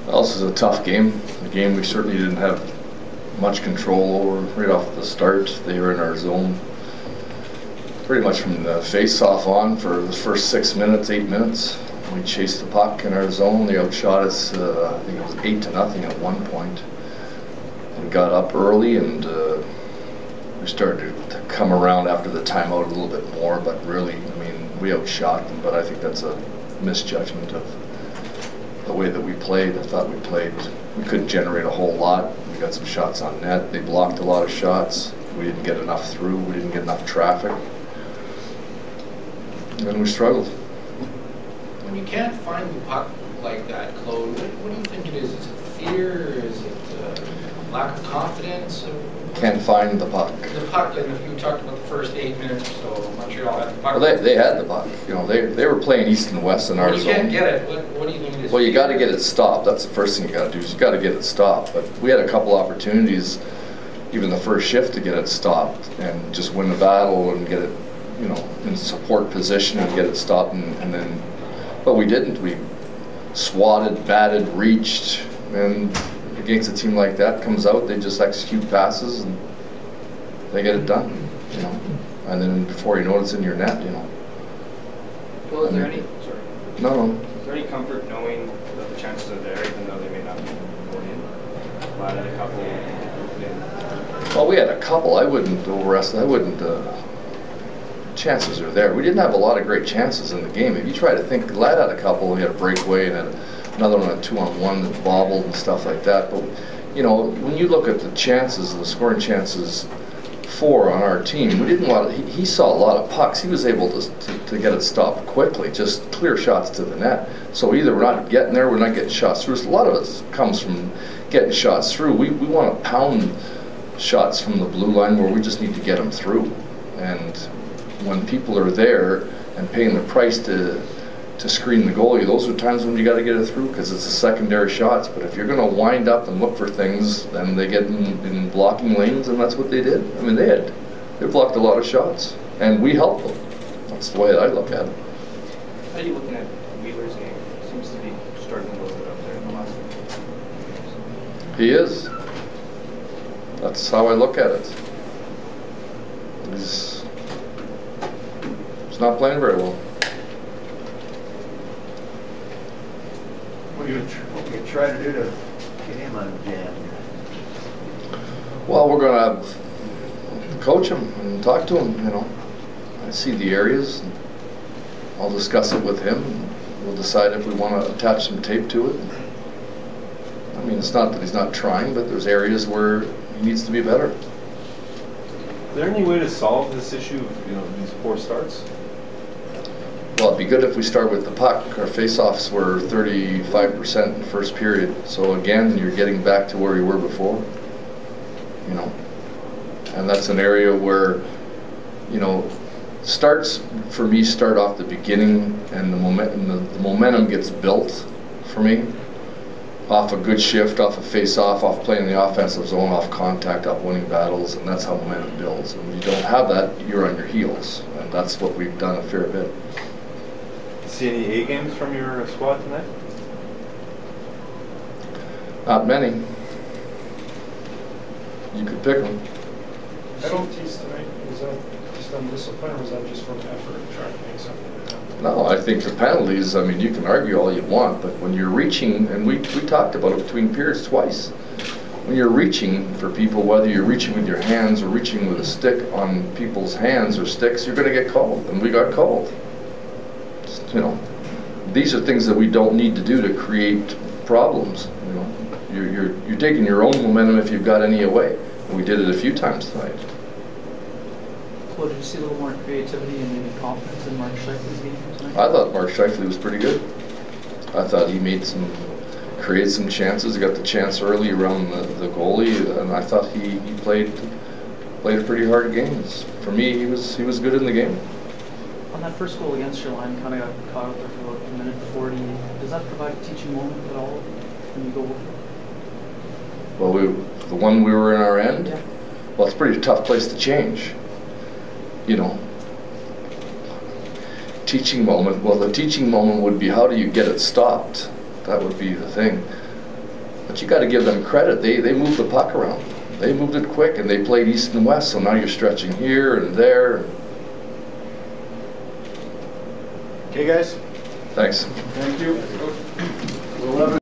Well, this is a tough game. A game we certainly didn't have much control over right off the start. They were in our zone pretty much from the face-off on for the first 6 minutes, 8 minutes. We chased the puck in our zone. They outshot us, I think it was 8-0 at one point. We got up early and we started to come around after the timeout a little bit more, but really, I mean, we outshot them, but I think that's a misjudgment of the way that we played. I thought we couldn't generate a whole lot. We got some shots on net. They blocked a lot of shots. We didn't get enough through. We didn't get enough traffic. And we struggled. When you can't find the puck like that, Claude, what do you think it is? Is it fear? Is it lack of confidence? Can't find the puck. The puck, and if you talked about the first 8 minutes or so, Montreal had the puck. Well, they had the puck. You know, they were playing east and west in our zone. You can't get it. What do you think it is? Well, you got to get it stopped. That's the first thing you got to do. Is you got to get it stopped. But we had a couple opportunities, even the first shift, to get it stopped and just win the battle and get it, you know, in support position and get it stopped. And then, but we didn't. We swatted, batted, reached, and against a team like that, comes out, they just execute passes and they get it done, you know. And then before you know it, it's in your net, you know. Well, is there any? Sorry. No. Is there any comfort knowing that the chances are there, even though they may not be going in? Glad at a couple. Well, we had a couple. I wouldn't overestimate. Chances are there. We didn't have a lot of great chances in the game. If you try to think, Glad had a couple. He had a breakaway and then another one, a 2-on-1 that bobbled and stuff like that. But you know, when you look at the chances, the scoring chances for on our team, we didn't want. He saw a lot of pucks. He was able to get it stopped quickly, just clear shots to the net. So either we're not getting there, we're not getting shots through. So a lot of it comes from getting shots through. We want to pound shots from the blue line where we just need to get them through. And when people are there and paying the price to screen the goalie, those are times when you got to get it through because it's the secondary shots. But if you're going to wind up and look for things, then they get in blocking lanes, and that's what they did. I mean, they blocked a lot of shots, and we helped them. That's the way I look at it. How are you looking at Wheeler's game? Seems to be struggling a little bit up there in the last few years. He is. That's how I look at it. He's not playing very well. What do you try to do to get him unjammed? Well, we're going to coach him and talk to him, you know. I see the areas. And I'll discuss it with him. And we'll decide if we want to attach some tape to it. I mean, it's not that he's not trying, but there's areas where he needs to be better. Is there any way to solve this issue of, you know, these poor starts? Well, it'd be good if we start with the puck. Our face-offs were 35% in the first period. So again, you're getting back to where you were before, you know. And that's an area where, you know, starts for me start off the beginning, and the momentum gets built for me off a good shift, off a face-off, off playing the offensive zone, off contact, off winning battles, and that's how momentum builds. And when you don't have that, you're on your heels, and that's what we've done a fair bit. See any A games from your squad tonight? Not many. You could pick them. Penalties tonight, was that just undisciplined, or was that just from effort trying to make something happen? No, I think the penalties, I mean, you can argue all you want, but when you're reaching, and we talked about it between periods twice, when you're reaching for people, whether you're reaching with your hands or reaching with a stick on people's hands or sticks, you're going to get called, and we got called. You know, these are things that we don't need to do to create problems. You know, you're taking your own momentum if you've got any away. And we did it a few times tonight. Well, did you see a little more creativity and maybe confidence in Mark Scheifele's game tonight? I thought Mark Scheifele was pretty good. I thought he created some chances. He got the chance early around the goalie, and I thought he played a pretty hard game. For me, he was good in the game. On that first goal against your line, kind of got caught up there for about a minute 40. Does that provide a teaching moment at all when you go over? Well, the one we were in our end, yeah. Well, it's a pretty tough place to change. You know, teaching moment. Well, the teaching moment would be how do you get it stopped? That would be the thing. But you got to give them credit. They moved the puck around. They moved it quick, and they played east and west. So now you're stretching here and there. Okay, guys? Thanks. Thank you. We'll have